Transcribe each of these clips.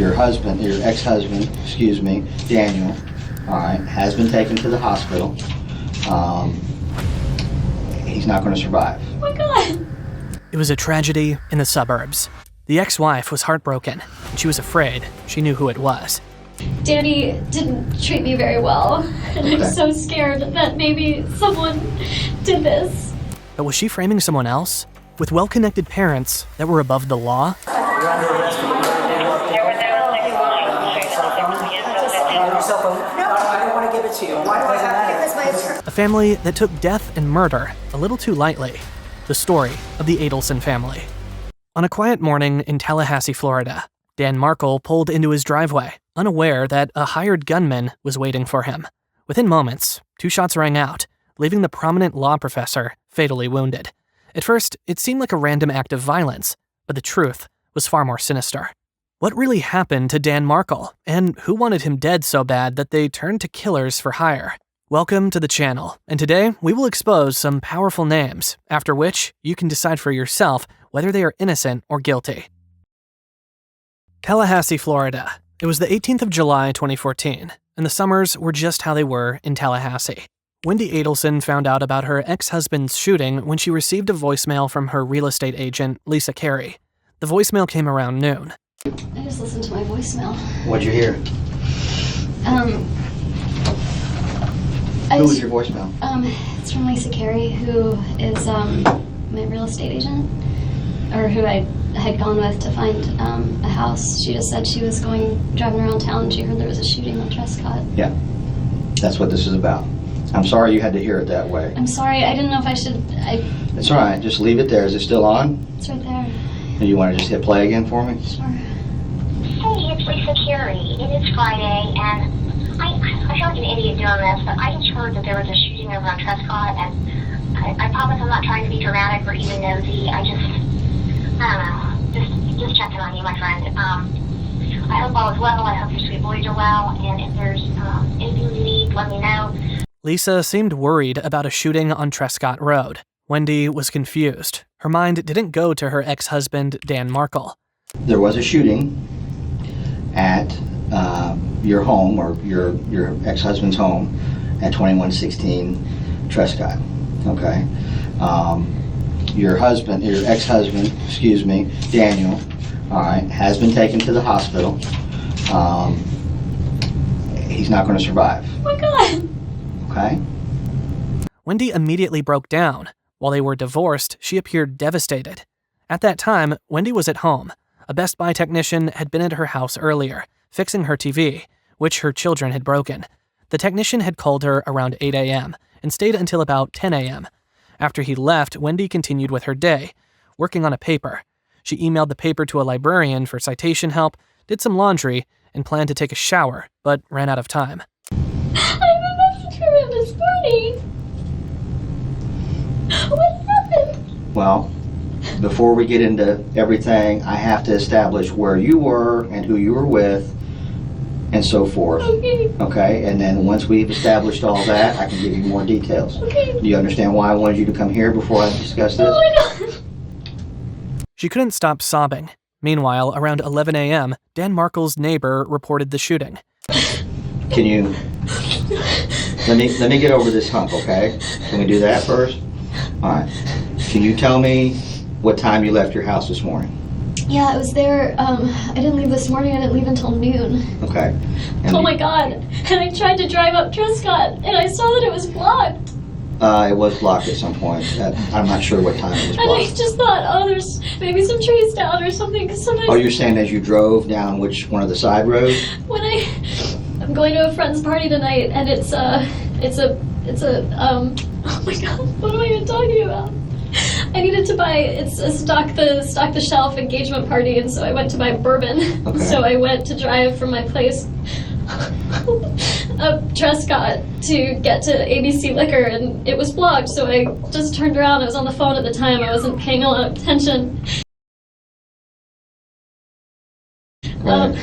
your ex-husband, excuse me, Daniel, all right, has been taken to the hospital. He's not going to survive. Oh my God. It was a tragedy in the suburbs. The ex-wife was heartbroken, and she was afraid she knew who it was. Danny didn't treat me very well, and Okay. I'm so scared that maybe someone did this. But was she framing someone else? With well-connected parents that were above the law? A family that took death and murder a little too lightly. The story of the Adelson family. On a quiet morning in Tallahassee, Florida, Dan Markle pulled into his driveway, unaware that a hired gunman was waiting for him. Within moments, 2 shots rang out, leaving the prominent law professor fatally wounded. At first, it seemed like a random act of violence, but the truth was far more sinister. What really happened to Dan Markle, and who wanted him dead so bad that they turned to killers for hire? Welcome to the channel, and today we will expose some powerful names, after which you can decide for yourself whether they are innocent or guilty. Tallahassee, Florida. It was the 18th of July, 2014, and the summers were just how they were in Tallahassee. Wendy Adelson found out about her ex-husband's shooting when she received a voicemail from her real estate agent, Lisa Carey. The voicemail came around noon. I just listened to my voicemail. What'd you hear? Who was your voicemail? It's from Lisa Carey, who is my real estate agent, or who I had gone with to find a house. She just said she was driving around town and she heard there was a shooting on Trescott. Yeah, that's what this is about. I'm sorry you had to hear it that way. I'm sorry, I didn't know if I should. It's all right, just leave it there. Is it still on? It's right there. Do you want to just hit play again for me? Sure. Hey, it's Lisa Carey. It is Friday, and I feel like an idiot doing this, but I just heard that there was a shooting over on Trescott, and I promise I'm not trying to be dramatic or even nosy. I don't know, just checking on you, my friend. I hope all is well. I hope your sweet boys are well, and if there's anything you need, let me know. Lisa seemed worried about a shooting on Trescott Road. Wendy was confused. Her mind didn't go to her ex-husband, Dan Markle. There was a shooting at your home, or your ex-husband's home, at 2116 Trescott. Okay. Your ex-husband, excuse me, Daniel, all right, has been taken to the hospital. He's not going to survive. Oh my God. Okay. Wendy immediately broke down. While they were divorced, she appeared devastated. At that time, Wendy was at home. A Best Buy technician had been at her house earlier, fixing her TV, which her children had broken. The technician had called her around 8 a.m. and stayed until about 10 a.m. After he left, Wendy continued with her day, working on a paper. She emailed the paper to a librarian for citation help, did some laundry, and planned to take a shower, but ran out of time. I have a message from him this morning. What happened? Well, before we get into everything, I have to establish where you were and who you were with and so forth. Okay. Okay, and then once we've established all that, I can give you more details. Okay. Do you understand why I wanted you to come here before I discuss this? Oh my God. She couldn't stop sobbing. Meanwhile, around 11 a.m., Dan Markle's neighbor reported the shooting. Can you let me get over this hump, okay? Can we do that first? All right. Can you tell me what time you left your house this morning? Yeah, it was there. I didn't leave this morning. I didn't leave until noon. Okay. Oh my God. And I tried to drive up Trescott, and I saw that it was blocked. It was blocked at some point. I'm not sure what time it was And I blocked. just thought, oh, there's maybe some trees down or something. Because sometimes Oh, you're saying as you drove down which one of the side roads? when I'm going to a friend's party tonight, and it's a oh my God, what am I even talking about? I needed to buy, it's a stock the shelf engagement party, and so I went to buy bourbon. Okay. So I went to drive from my place up Trescott to get to ABC Liquor, and it was blocked, so I just turned around. I was on the phone at the time. I wasn't paying a lot of attention. Right.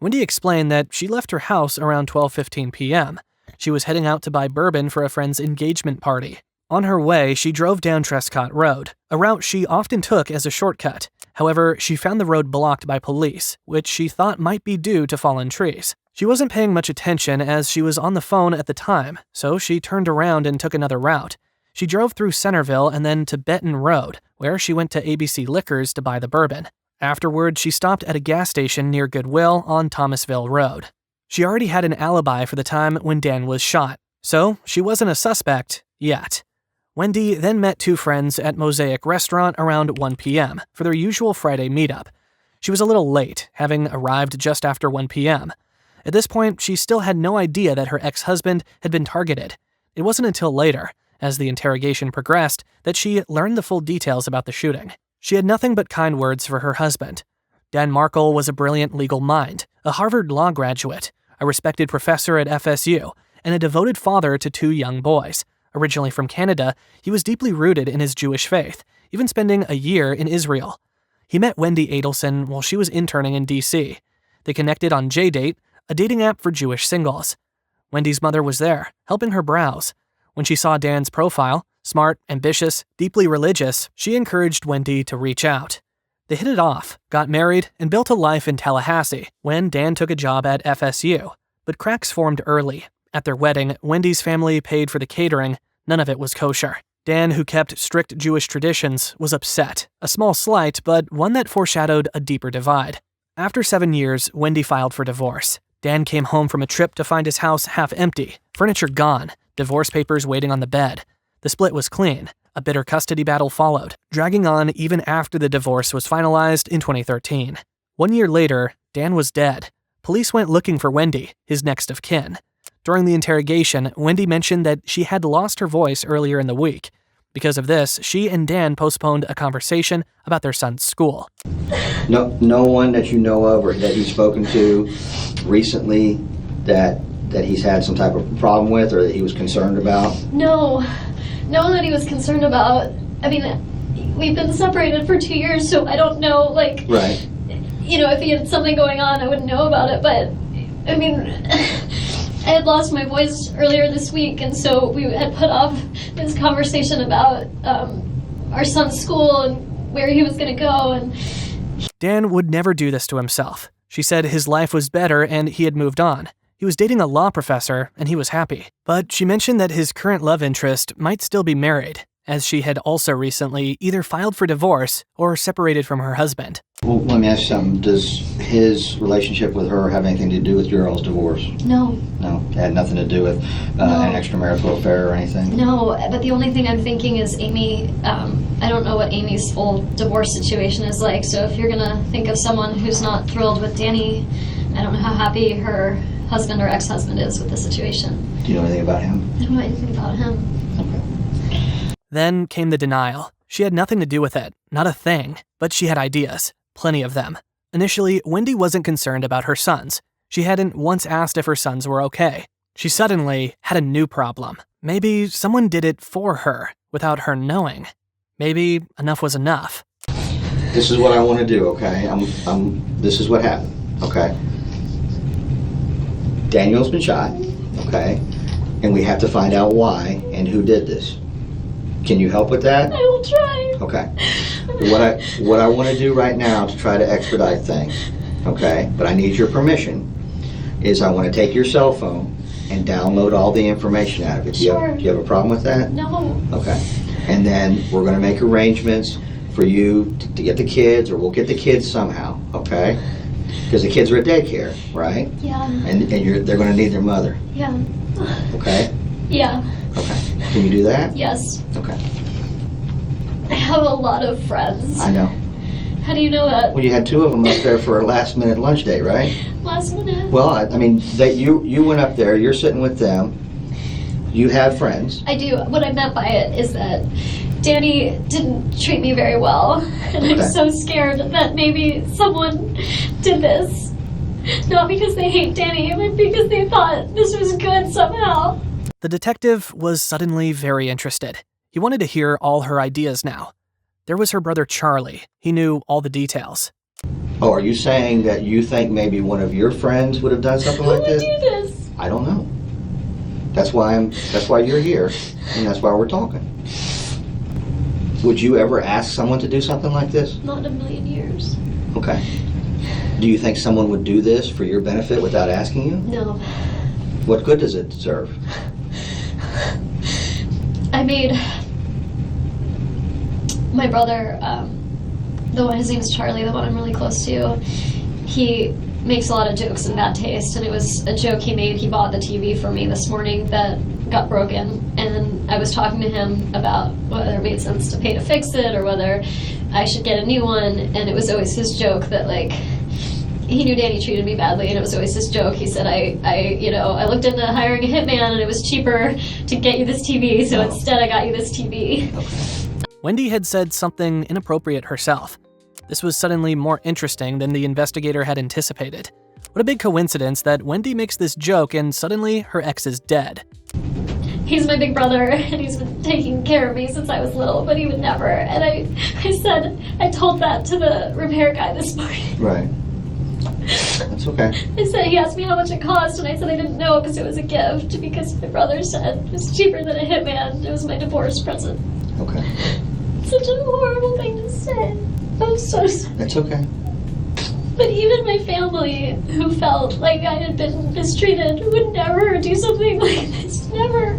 Wendy explained that she left her house around 12:15 p.m. She was heading out to buy bourbon for a friend's engagement party. On her way, she drove down Trescott Road, a route she often took as a shortcut. However, she found the road blocked by police, which she thought might be due to fallen trees. She wasn't paying much attention as she was on the phone at the time, so she turned around and took another route. She drove through Centerville and then to Benton Road, where she went to ABC Liquors to buy the bourbon. Afterward, she stopped at a gas station near Goodwill on Thomasville Road. She already had an alibi for the time when Dan was shot, so she wasn't a suspect yet. Wendy then met two friends at Mosaic Restaurant around 1 p.m. for their usual Friday meetup. She was a little late, having arrived just after 1 p.m. At this point, she still had no idea that her ex-husband had been targeted. It wasn't until later, as the interrogation progressed, that she learned the full details about the shooting. She had nothing but kind words for her husband. Dan Markle was a brilliant legal mind, a Harvard Law graduate, a respected professor at FSU, and a devoted father to two young boys. Originally from Canada, he was deeply rooted in his Jewish faith, even spending a year in Israel. He met Wendy Adelson while she was interning in D.C. They connected on JDate, a dating app for Jewish singles. Wendy's mother was there, helping her browse. When she saw Dan's profile, smart, ambitious, deeply religious, she encouraged Wendy to reach out. They hit it off, got married, and built a life in Tallahassee when Dan took a job at FSU. But cracks formed early. At their wedding, Wendy's family paid for the catering. None of it was kosher. Dan, who kept strict Jewish traditions, was upset. A small slight, but one that foreshadowed a deeper divide. After 7 years, Wendy filed for divorce. Dan came home from a trip to find his house half empty, furniture gone, divorce papers waiting on the bed. The split was clean. A bitter custody battle followed, dragging on even after the divorce was finalized in 2013. 1 year later, Dan was dead. Police went looking for Wendy, his next of kin. During the interrogation, Wendy mentioned that she had lost her voice earlier in the week. Because of this, she and Dan postponed a conversation about their son's school. No one that you know of or that you've spoken to recently that he's had some type of problem with or that he was concerned about? No one that he was concerned about. I mean, we've been separated for 2 years, so I don't know, Right. If he had something going on, I wouldn't know about it, but, I mean, I had lost my voice earlier this week, and so we had put off this conversation about our son's school and where he was going to go. And Dan would never do this to himself. She said his life was better and he had moved on. He was dating a law professor and he was happy. But she mentioned that his current love interest might still be married, as she had also recently either filed for divorce or separated from her husband. Well, let me ask you something. Does his relationship with her have anything to do with your all's divorce? No. No, it had nothing to do with an extramarital affair or anything? No, but the only thing I'm thinking is Amy, I don't know what Amy's full divorce situation is like, so if you're gonna think of someone who's not thrilled with Danny, I don't know how happy her husband or ex-husband is with the situation. Do you know anything about him? I don't know anything about him. Okay. Then came the denial. She had nothing to do with it, not a thing, but she had ideas, plenty of them. Initially, Wendy wasn't concerned about her sons. She hadn't once asked if her sons were okay. She suddenly had a new problem. Maybe someone did it for her, without her knowing. Maybe enough was enough. This is what I want to do, okay? This is what happened, okay? Daniel's been shot, okay? And we have to find out why and who did this. Can you help with that? I will try. Okay. What I want to do right now to try to expedite things, okay, but I need your permission, is I want to take your cell phone and download all the information out of it. Sure. Do you have a problem with that? No. Okay. And then we're going to make arrangements for you to get the kids, or we'll get the kids somehow, okay? Because the kids are at daycare, right? Yeah. And they're going to need their mother, Yeah. okay? Yeah. Okay. Can you do that? Yes. Okay. I have a lot of friends. I know. How do you know that? Well, you had two of them up there for a last-minute lunch date, right? Last minute? Well, I mean, that you went up there, you're sitting with them, you have friends. I do. What I meant by it is that Danny didn't treat me very well, and Okay. I'm so scared that maybe someone did this. Not because they hate Danny, but because they thought this was good somehow. The detective was suddenly very interested. He wanted to hear all her ideas now. There was her brother Charlie. He knew all the details. Oh, are you saying that you think maybe one of your friends would have done something Who like would this? do this? I don't know. That's why you're here, and that's why we're talking. Would you ever ask someone to do something like this? Not in a million years. Okay. Do you think someone would do this for your benefit without asking you? No. What good does it serve? I made my brother, his name's Charlie, the one I'm really close to, he makes a lot of jokes in bad taste, and it was a joke he made. He bought the TV for me this morning that got broken, and I was talking to him about whether it made sense to pay to fix it or whether I should get a new one, and it was always his joke that, like, he knew Danny treated me badly, and it was always his joke. He said, I looked into hiring a hitman, and it was cheaper to get you this TV, so instead I got you this TV. Okay. Wendy had said something inappropriate herself. This was suddenly more interesting than the investigator had anticipated. What a big coincidence that Wendy makes this joke and suddenly her ex is dead. He's my big brother, and he's been taking care of me since I was little, but he would never. And I told that to the repair guy this morning. Right. That's okay. I said, he asked me how much it cost, and I said I didn't know because it was a gift, because my brother said it was cheaper than a hitman. It was my divorce present. Okay. Such a horrible thing to say. I'm so sorry. That's okay. But even my family, who felt like I had been mistreated, would never do something like this. Never.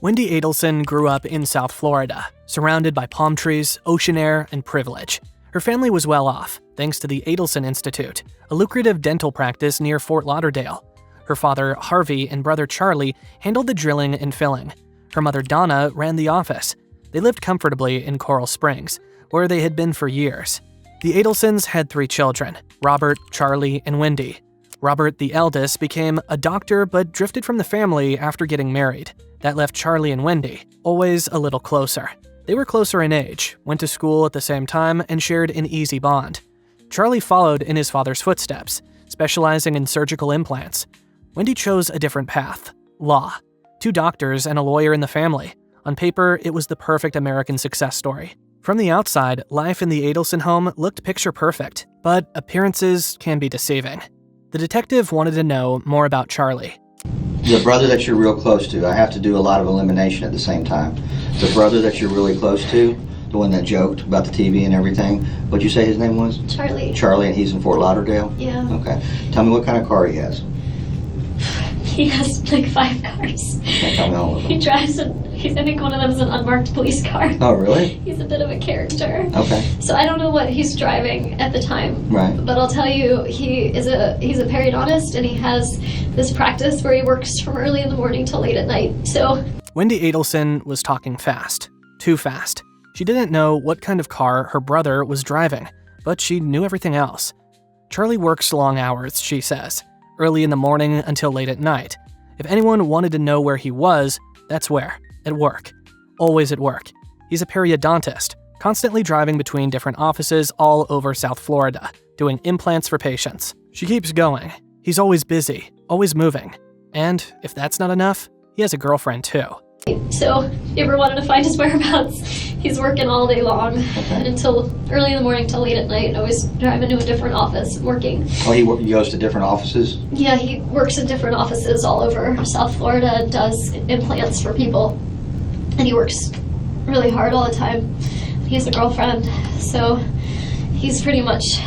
Wendy Adelson grew up in South Florida, surrounded by palm trees, ocean air, and privilege. Her family was well off, thanks to the Adelson Institute, a lucrative dental practice near Fort Lauderdale. Her father, Harvey, and brother Charlie handled the drilling and filling. Her mother, Donna, ran the office. They lived comfortably in Coral Springs, where they had been for years. The Adelsons had 3 children, Robert, Charlie, and Wendy. Robert, the eldest, became a doctor but drifted from the family after getting married. That left Charlie and Wendy, always a little closer. They were closer in age, went to school at the same time, and shared an easy bond. Charlie followed in his father's footsteps, specializing in surgical implants. Wendy chose a different path, law. 2 doctors and a lawyer in the family. On paper, it was the perfect American success story. From the outside, life in the Adelson home looked picture perfect, but appearances can be deceiving. The detective wanted to know more about Charlie. The brother that you're real close to, I have to do a lot of elimination at the same time. The brother that you're really close to, the one that joked about the TV and everything, what'd you say his name was? Charlie. Charlie, and he's in Fort Lauderdale? Yeah. Okay. Tell me what kind of car he has. He has like 5 cars. Can't tell me all of them. He drives, I think one of them is an unmarked police car. Oh, really? He's a bit of a character. Okay. So I don't know what he's driving at the time. Right. But I'll tell you, he's a periodontist, and he has this practice where he works from early in the morning till late at night. So Wendy Adelson was talking fast. Too fast. She didn't know what kind of car her brother was driving, but she knew everything else. Charlie works long hours, she says. Early in the morning until late at night. If anyone wanted to know where he was, that's where. At work. Always at work. He's a periodontist, constantly driving between different offices all over South Florida, doing implants for patients. She keeps going. He's always busy, always moving. And if that's not enough, he has a girlfriend too. So if you ever wanted to find his whereabouts, he's working all day long until early in the morning till late at night, always driving to a different office and working. Oh, he goes to different offices? Yeah, he works in different offices all over South Florida and does implants for people. And he works really hard all the time. He has a girlfriend, so he's pretty much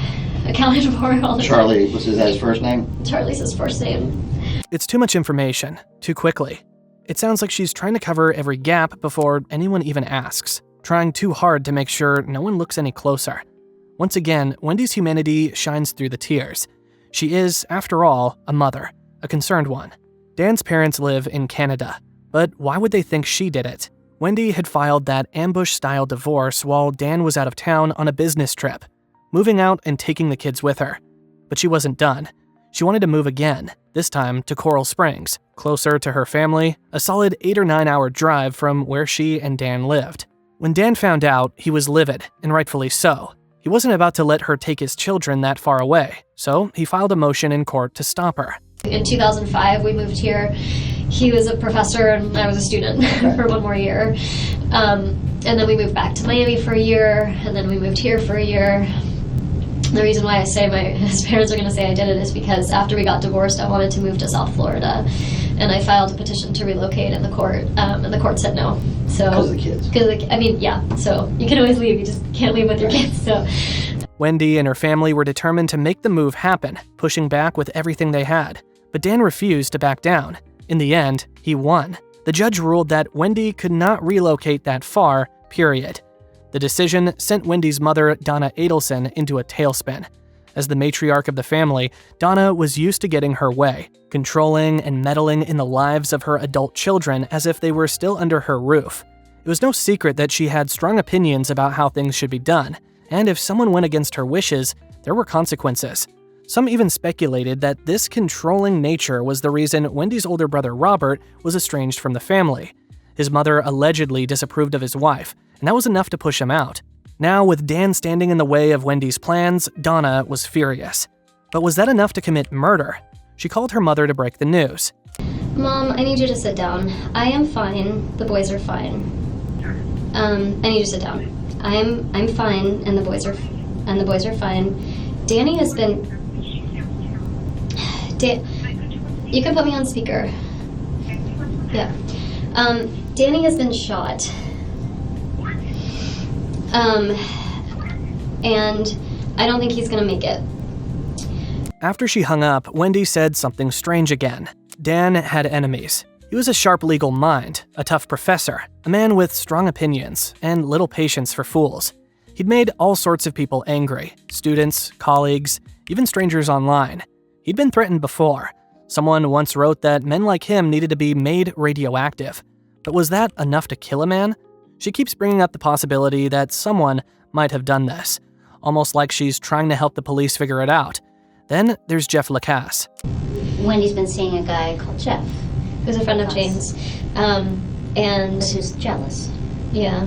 accounted for all the Charlie, time. was that his first name? Charlie's his first name. It's too much information, too quickly. It sounds like she's trying to cover every gap before anyone even asks, trying too hard to make sure no one looks any closer. Once again, Wendy's humanity shines through the tears. She is, after all, a mother, a concerned one. Dan's parents live in Canada, but why would they think she did it? Wendy had filed that ambush-style divorce while Dan was out of town on a business trip, moving out and taking the kids with her. But she wasn't done. She wanted to move again, this time to Coral Springs, closer to her family, a solid 8 or 9 hour drive from where she and Dan lived. When Dan found out, he was livid, and rightfully so. He wasn't about to let her take his children that far away, so he filed a motion in court to stop her. In 2005, we moved here. He was a professor and I was a student for 1 more year. And then we moved back to Miami for a year, and then we moved here for a year. The reason why I say his parents are going to say I did it is because after we got divorced, I wanted to move to South Florida, and I filed a petition to relocate in the court, and the court said no. So Because of the kids. Yeah. So you can always leave, you just can't leave with your kids. So Wendy and her family were determined to make the move happen, pushing back with everything they had. But Dan refused to back down. In the end, he won. The judge ruled that Wendy could not relocate that far, period. The decision sent Wendy's mother, Donna Adelson, into a tailspin. As the matriarch of the family, Donna was used to getting her way, controlling and meddling in the lives of her adult children as if they were still under her roof. It was no secret that she had strong opinions about how things should be done, and if someone went against her wishes, there were consequences. Some even speculated that this controlling nature was the reason Wendy's older brother Robert was estranged from the family. His mother allegedly disapproved of his wife, and that was enough to push him out. Now, with Dan standing in the way of Wendy's plans, Donna was furious. But was that enough to commit murder? She called her mother to break the news. Mom, I need you to sit down. I am fine. The boys are fine. I need you to sit down. I'm fine, and the boys are fine. Danny has been. You can put me on speaker. Yeah. Danny has been shot. And I don't think he's gonna make it. After she hung up, Wendy said something strange again. Dan had enemies. He was a sharp legal mind, a tough professor, a man with strong opinions, and little patience for fools. He'd made all sorts of people angry, students, colleagues, even strangers online. He'd been threatened before. Someone once wrote that men like him needed to be made radioactive. But was that enough to kill a man? She keeps bringing up the possibility that someone might have done this, almost like she's trying to help the police figure it out. Then there's Jeff Lacasse. Wendy's been seeing a guy called Jeff, Who's a friend of Jane's. And who's jealous. yeah.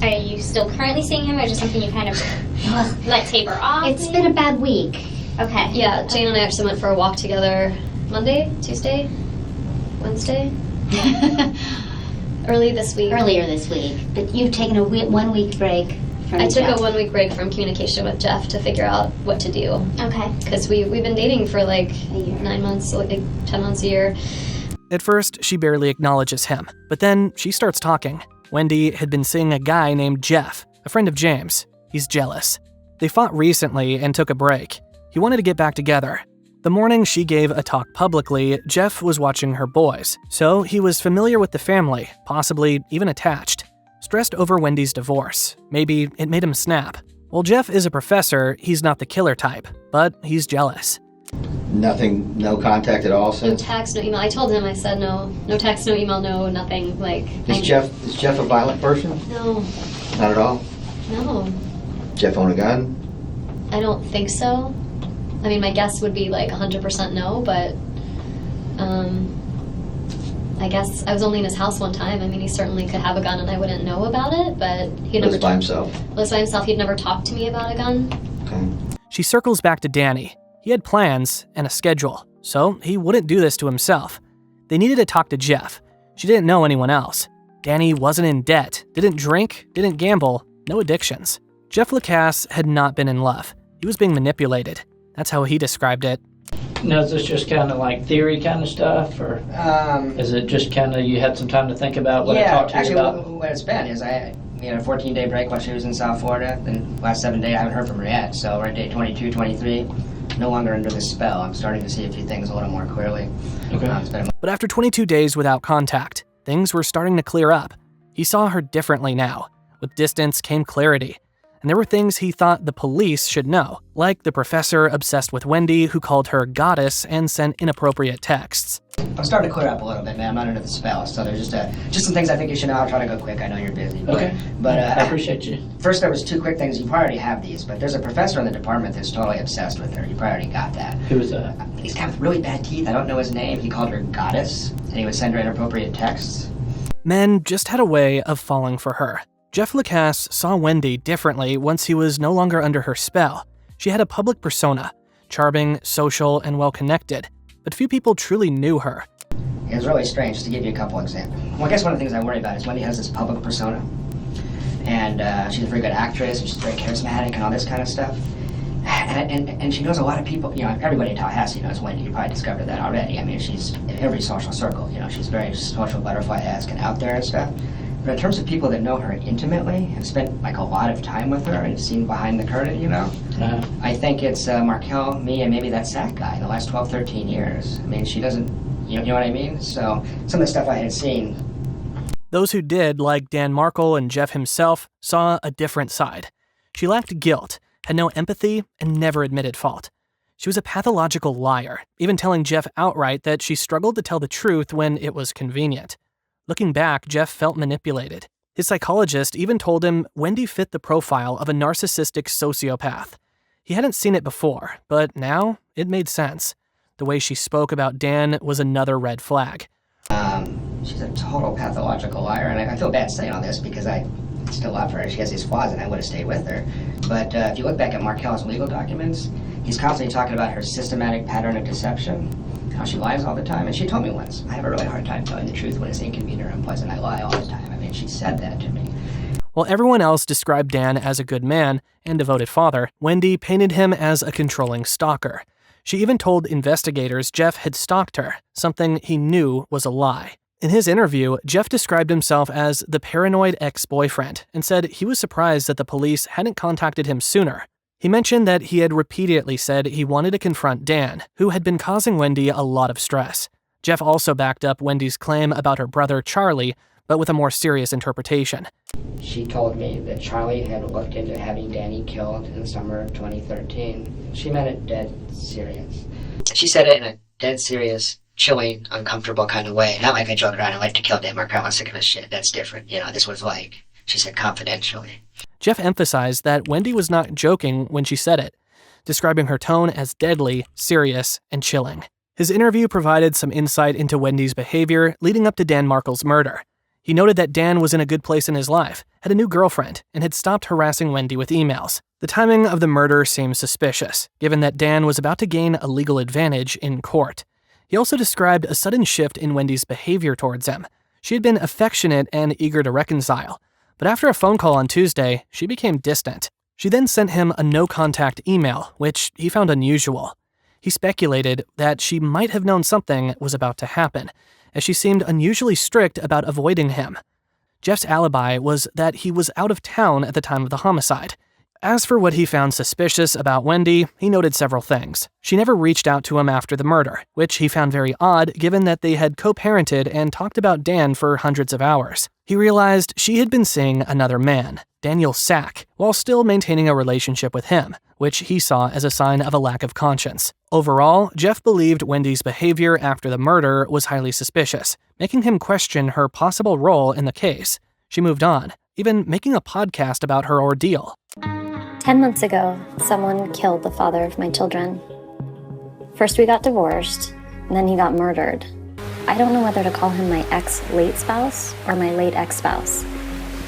Are you still currently seeing him, or just something you kind of let taper off? It's been a bad week. Okay. Yeah, Jane and I actually went for a walk together Monday, Tuesday, Wednesday, earlier this week. But you've taken a 1 week break from I took Jeff. a 1 week break from communication with Jeff to figure out what to do. Okay. Because we've been dating for like A year. 9 months, so like 10 months a year. At first, she barely acknowledges him, but then she starts talking. Wendy had been seeing a guy named Jeff, a friend of James. He's jealous. They fought recently and took a break. He wanted to get back together. The morning she gave a talk publicly, Jeff was watching her boys, so he was familiar with the family, possibly even attached. Stressed over Wendy's divorce. Maybe it made him snap. While Jeff is a professor, he's not the killer type, but he's jealous. Nothing, no contact at all No since? text, no email. I told him, I said no text, no email, no nothing. Like, Is Jeff a violent person? No, Not at all? no. Jeff own a gun? I don't think so. I mean, my guess would be like 100% no, but I guess I was only in his house one time. I mean, he certainly could have a gun and I wouldn't know about it, but he'd Lives never by himself? lives by himself. He'd never talked to me about a gun. Okay. She circles back to Danny. He had plans and a schedule, so he wouldn't do this to himself. They needed to talk to Jeff. She didn't know anyone else. Danny wasn't in debt, didn't drink, didn't gamble, no addictions. Jeff Lacasse had not been in love. He was being manipulated. That's how he described it. Now, is this just kind of like theory kind of stuff, or is it just kind of you had some time to think about what I talked to you about? Actually, what it's been is we had a 14-day break while she was in South Florida. Then last 7 days, I haven't heard from her yet. So we're at day 22, 23. No longer under the spell. I'm starting to see a few things a little more clearly. Okay. It's been But after 22 days without contact, things were starting to clear up. He saw her differently now. With distance came clarity. And there were things he thought the police should know, like the professor obsessed with Wendy who called her goddess and sent inappropriate texts. I'm starting to clear up a little bit, man. I'm not under the spell. So there's just some things I think you should know. I'll try to go quick. I know you're busy. Okay. But I appreciate you. First, there was two quick things. You probably already have these, but there's a professor in the department that's totally obsessed with her. You probably already got that. Who was that? He's got really bad teeth. I don't know his name. He called her goddess, and he would send her inappropriate texts. Men just had a way of falling for her. Jeff Lacasse saw Wendy differently once he was no longer under her spell. She had a public persona, charming, social, and well-connected, but few people truly knew her. It was really strange, just to give you a couple examples. Well, I guess one of the things I worry about is Wendy has this public persona, and she's a very good actress, and she's very charismatic and all this kind of stuff. And she knows a lot of people. Everybody in Tallahassee knows Wendy. You probably discovered that already. I mean, she's in every social circle. She's very social butterfly-esque and out there and stuff. But in terms of people that know her intimately, have spent like a lot of time with her and seen behind the curtain, I think it's Markel, me, and maybe that Zach guy in the last 12, 13 years. I mean, she doesn't, you know what I mean? So some of the stuff I had seen. Those who did, like Dan Markel and Jeff himself, saw a different side. She lacked guilt, had no empathy, and never admitted fault. She was a pathological liar, even telling Jeff outright that she struggled to tell the truth when it was convenient. Looking back, Jeff felt manipulated. His psychologist even told him Wendy fit the profile of a narcissistic sociopath. He hadn't seen it before, but now it made sense. The way she spoke about Dan was another red flag. She's a total pathological liar, and I feel bad saying all this because I still love her. She has these flaws, and I would have stayed with her. But if you look back at Markel's legal documents, he's constantly talking about her systematic pattern of deception, how she lies all the time. And she told me once, I have a really hard time telling the truth when it's inconvenient or unpleasant. I lie all the time. I mean, she said that to me. While everyone else described Dan as a good man and devoted father, Wendy painted him as a controlling stalker. She even told investigators Jeff had stalked her, something he knew was a lie. In his interview, Jeff described himself as the paranoid ex-boyfriend and said he was surprised that the police hadn't contacted him sooner. He mentioned that he had repeatedly said he wanted to confront Dan, who had been causing Wendy a lot of stress. Jeff also backed up Wendy's claim about her brother Charlie, but with a more serious interpretation. She told me that Charlie had looked into having Danny killed in the summer of 2013. She meant it dead serious. She said it in a dead serious, chilling, uncomfortable kind of way. Not like I joke around and like to kill Dan Markel. I'm sick of his shit. That's different. This was like, she said confidentially. Jeff emphasized that Wendy was not joking when she said it, describing her tone as deadly, serious, and chilling. His interview provided some insight into Wendy's behavior leading up to Dan Markel's murder. He noted that Dan was in a good place in his life, had a new girlfriend, and had stopped harassing Wendy with emails. The timing of the murder seemed suspicious, given that Dan was about to gain a legal advantage in court. He also described a sudden shift in Wendy's behavior towards him. She had been affectionate and eager to reconcile, but after a phone call on Tuesday, she became distant. She then sent him a no-contact email, which he found unusual. He speculated that she might have known something was about to happen, as she seemed unusually strict about avoiding him. Jeff's alibi was that he was out of town at the time of the homicide. As for what he found suspicious about Wendy, he noted several things. She never reached out to him after the murder, which he found very odd given that they had co-parented and talked about Dan for hundreds of hours. He realized she had been seeing another man, Daniel Sack, while still maintaining a relationship with him, which he saw as a sign of a lack of conscience. Overall, Jeff believed Wendy's behavior after the murder was highly suspicious, making him question her possible role in the case. She moved on, even making a podcast about her ordeal. 10 months ago, someone killed the father of my children. First we got divorced, and then he got murdered. I don't know whether to call him my ex-late spouse or my late ex-spouse,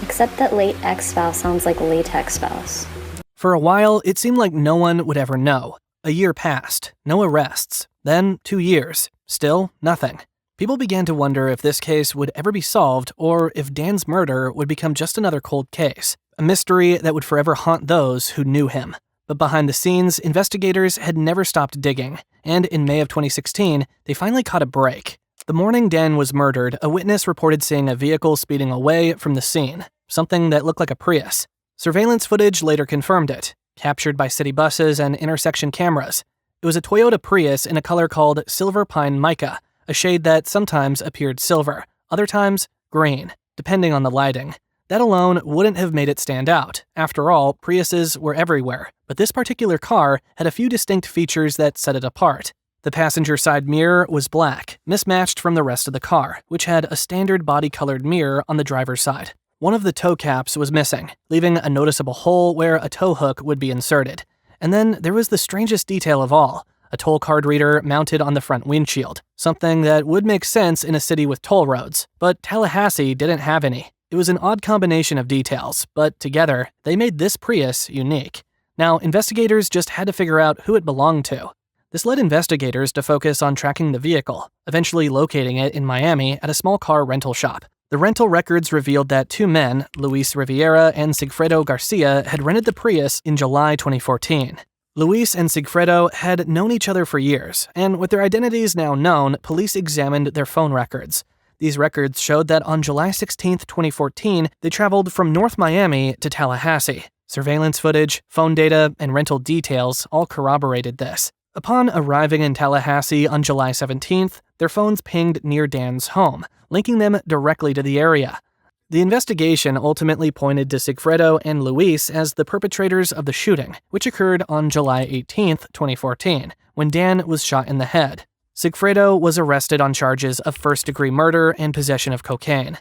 except that late ex-spouse sounds like latex spouse. For a while, it seemed like no one would ever know. A year passed, no arrests. Then 2 years, still nothing. People began to wonder if this case would ever be solved or if Dan's murder would become just another cold case, a mystery that would forever haunt those who knew him. But behind the scenes, investigators had never stopped digging, and in May of 2016, they finally caught a break. The morning Dan was murdered, a witness reported seeing a vehicle speeding away from the scene, something that looked like a Prius. Surveillance footage later confirmed it, captured by city buses and intersection cameras. It was a Toyota Prius in a color called Silver Pine Mica, a shade that sometimes appeared silver, other times green, depending on the lighting. That alone wouldn't have made it stand out. After all, Priuses were everywhere, but this particular car had a few distinct features that set it apart. The passenger side mirror was black, mismatched from the rest of the car, which had a standard body-colored mirror on the driver's side. One of the toe caps was missing, leaving a noticeable hole where a tow hook would be inserted. And then there was the strangest detail of all, a toll card reader mounted on the front windshield, something that would make sense in a city with toll roads, but Tallahassee didn't have any. It was an odd combination of details, but together, they made this Prius unique. Now, investigators just had to figure out who it belonged to. This led investigators to focus on tracking the vehicle, eventually locating it in Miami at a small car rental shop. The rental records revealed that two men, Luis Riviera and Sigfredo Garcia, had rented the Prius in July 2014. Luis and Sigfredo had known each other for years, and with their identities now known, police examined their phone records. These records showed that on July 16, 2014, they traveled from North Miami to Tallahassee. Surveillance footage, phone data, and rental details all corroborated this. Upon arriving in Tallahassee on July 17th, their phones pinged near Dan's home, linking them directly to the area. The investigation ultimately pointed to Sigfredo and Luis as the perpetrators of the shooting, which occurred on July 18, 2014, when Dan was shot in the head. Sigfredo was arrested on charges of first-degree murder and possession of cocaine.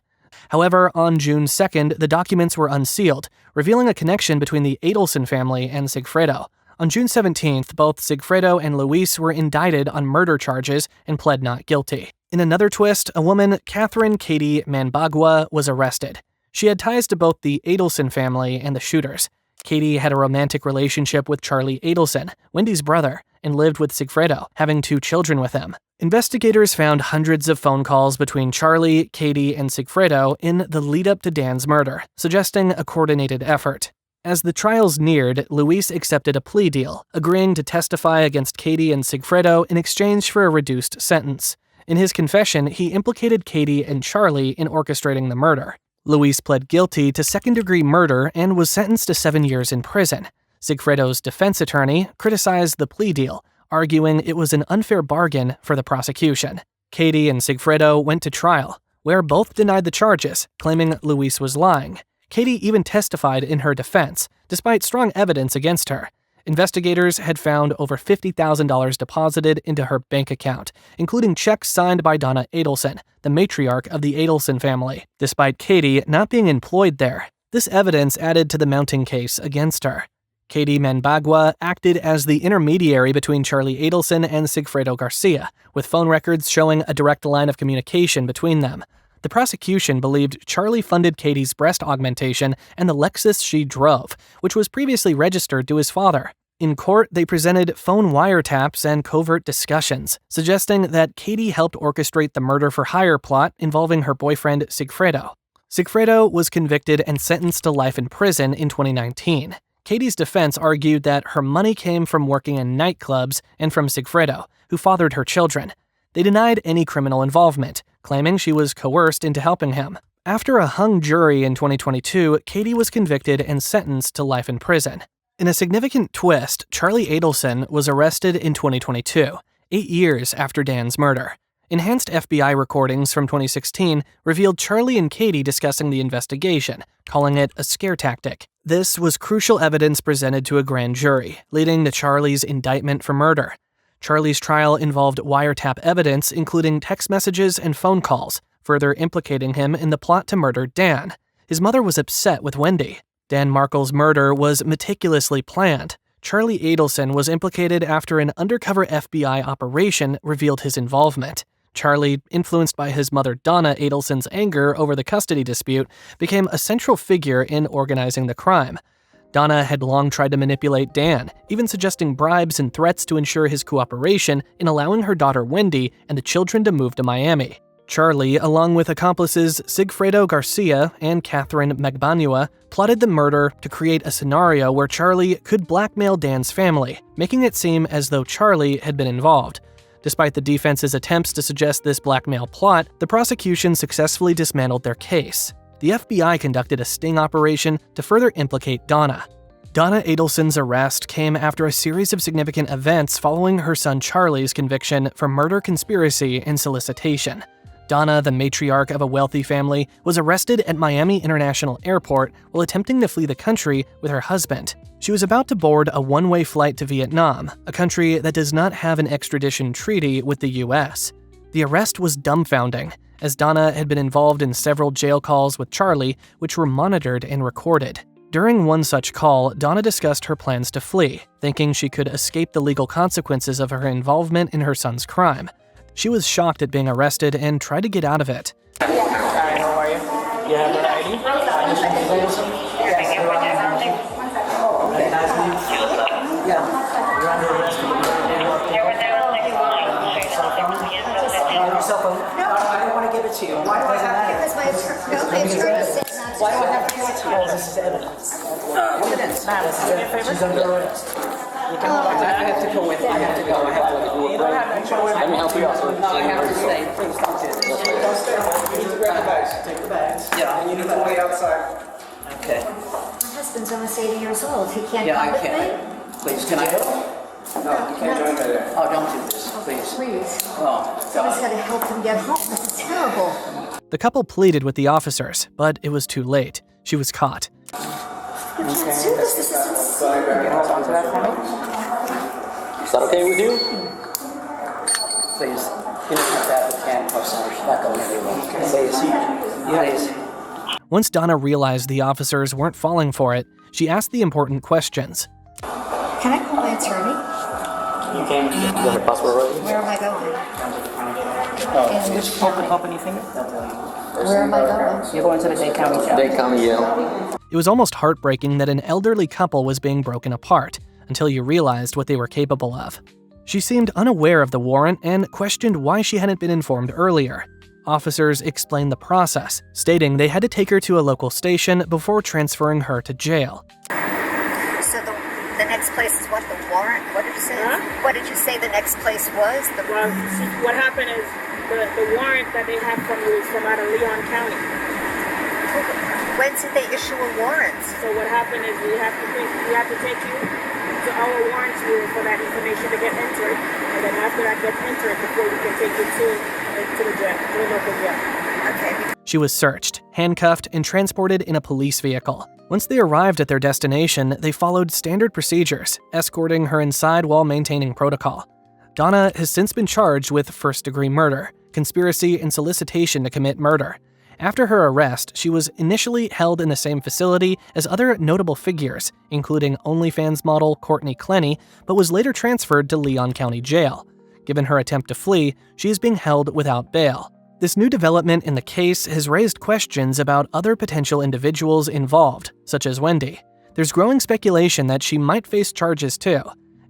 However, on June 2nd, the documents were unsealed, revealing a connection between the Adelson family and Sigfredo. On June 17th, both Sigfredo and Luis were indicted on murder charges and pled not guilty. In another twist, a woman, Catherine Katie Manbagua, was arrested. She had ties to both the Adelson family and the shooters. Katie had a romantic relationship with Charlie Adelson, Wendy's brother, and lived with Sigfredo, having 2 children with him. Investigators found hundreds of phone calls between Charlie, Katie, and Sigfredo in the lead-up to Dan's murder, suggesting a coordinated effort. As the trials neared, Luis accepted a plea deal, agreeing to testify against Katie and Sigfredo in exchange for a reduced sentence. In his confession, he implicated Katie and Charlie in orchestrating the murder. Luis pled guilty to second-degree murder and was sentenced to 7 years in prison. Sigfredo's defense attorney criticized the plea deal, arguing it was an unfair bargain for the prosecution. Katie and Sigfredo went to trial, where both denied the charges, claiming Luis was lying. Katie even testified in her defense, despite strong evidence against her. Investigators had found over $50,000 deposited into her bank account, including checks signed by Donna Adelson, the matriarch of the Adelson family, despite Katie not being employed there. This evidence added to the mounting case against her. Katie Manbagua acted as the intermediary between Charlie Adelson and Sigfredo Garcia, with phone records showing a direct line of communication between them. The prosecution believed Charlie funded Katie's breast augmentation and the Lexus she drove, which was previously registered to his father. In court, they presented phone wiretaps and covert discussions, suggesting that Katie helped orchestrate the murder-for-hire plot involving her boyfriend Sigfredo. Sigfredo was convicted and sentenced to life in prison in 2019. Katie's defense argued that her money came from working in nightclubs and from Sigfredo, who fathered her children. They denied any criminal involvement, claiming she was coerced into helping him. After a hung jury in 2022, Katie was convicted and sentenced to life in prison. In a significant twist, Charlie Adelson was arrested in 2022, 8 years after Dan's murder. Enhanced FBI recordings from 2016 revealed Charlie and Katie discussing the investigation, calling it a scare tactic. This was crucial evidence presented to a grand jury, leading to Charlie's indictment for murder. Charlie's trial involved wiretap evidence, including text messages and phone calls, further implicating him in the plot to murder Dan. His mother was upset with Wendy. Dan Markel's murder was meticulously planned. Charlie Adelson was implicated after an undercover FBI operation revealed his involvement. Charlie, influenced by his mother Donna Adelson's anger over the custody dispute, became a central figure in organizing the crime. Donna had long tried to manipulate Dan, even suggesting bribes and threats to ensure his cooperation in allowing her daughter Wendy and the children to move to Miami. Charlie, along with accomplices Sigfredo Garcia and Catherine Manbagua, plotted the murder to create a scenario where Charlie could blackmail Dan's family, making it seem as though Charlie had been involved. Despite the defense's attempts to suggest this blackmail plot, the prosecution successfully dismantled their case. The FBI conducted a sting operation to further implicate Donna. Donna Adelson's arrest came after a series of significant events following her son Charlie's conviction for murder conspiracy and solicitation. Donna, the matriarch of a wealthy family, was arrested at Miami International Airport while attempting to flee the country with her husband. She was about to board a one-way flight to Vietnam, a country that does not have an extradition treaty with the US. The arrest was dumbfounding, as Donna had been involved in several jail calls with Charlie, which were monitored and recorded. During one such call, Donna discussed her plans to flee, thinking she could escape the legal consequences of her involvement in her son's crime. She was shocked at being arrested and tried to get out of it. Hi, how are you? You have an ID? Cell phone. No, I don't want to give it to you. Why do I have to give it? Why do I have to give it to you? This is evidence. Evidence. She's under arrest. I have to go with you. I have to go. I have to go. You don't have that choice. Let me help you out. No, I have to stay. Please don't do this. Don't stay. You need to grab the bags. Take the bags. Yeah. And you need to wait outside. Okay. My husband's almost 80 years old. He can't Yeah, come I with can't. me? Please, can I go? No, you can't join me there. Oh, don't do this, please. Please. Oh, Someone's God. got to help him get home. This is terrible. The couple pleaded with the officers, but it was too late. She was caught. You can't do this. This is insane. Hold on to that for me. Is that okay with you? Please. You don't have to have the handcuffs on. She's not going anywhere. Please. Please. Once Donna realized the officers weren't falling for it, she asked the important questions. Can I call my attorney? You can. You have your passport ready? Where am I going? Oh, just open your finger. Where am I going? You're going to the Dade County Jail. Dade County Jail. It was almost heartbreaking that an elderly couple was being broken apart until you realized what they were capable of. She seemed unaware of the warrant and questioned why she hadn't been informed earlier. Officers explained the process, stating they had to take her to a local station before transferring her to jail. So the next place is what? The warrant? What did you say? Huh? What did you say the next place was? Well, see, what happened is the warrant that they have from you is from out of Leon County. When did they issue a warrant? So what happened is we have to take you to our warrants bureau for that information to get entered, and then after that gets entered, before we can take you to the jail, to the local jail. Okay. She was searched, handcuffed, and transported in a police vehicle. Once they arrived at their destination, they followed standard procedures, escorting her inside while maintaining protocol. Donna has since been charged with first-degree murder, conspiracy, and solicitation to commit murder. After her arrest, she was initially held in the same facility as other notable figures, including OnlyFans model Courtney Clenny, but was later transferred to Leon County Jail. Given her attempt to flee, she is being held without bail. This new development in the case has raised questions about other potential individuals involved, such as Wendy. There's growing speculation that she might face charges too.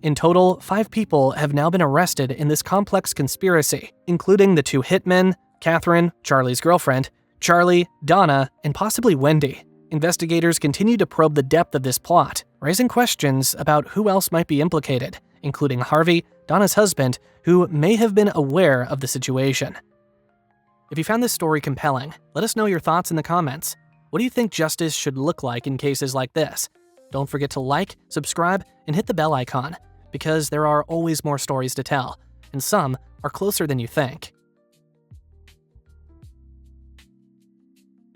In total, 5 people have now been arrested in this complex conspiracy, including the 2 hitmen, Catherine, Charlie's girlfriend, Charlie, Donna, and possibly Wendy. Investigators continue to probe the depth of this plot, raising questions about who else might be implicated, including Harvey, Donna's husband, who may have been aware of the situation. If you found this story compelling, let us know your thoughts in the comments. What do you think justice should look like in cases like this? Don't forget to like, subscribe, and hit the bell icon, because there are always more stories to tell, and some are closer than you think.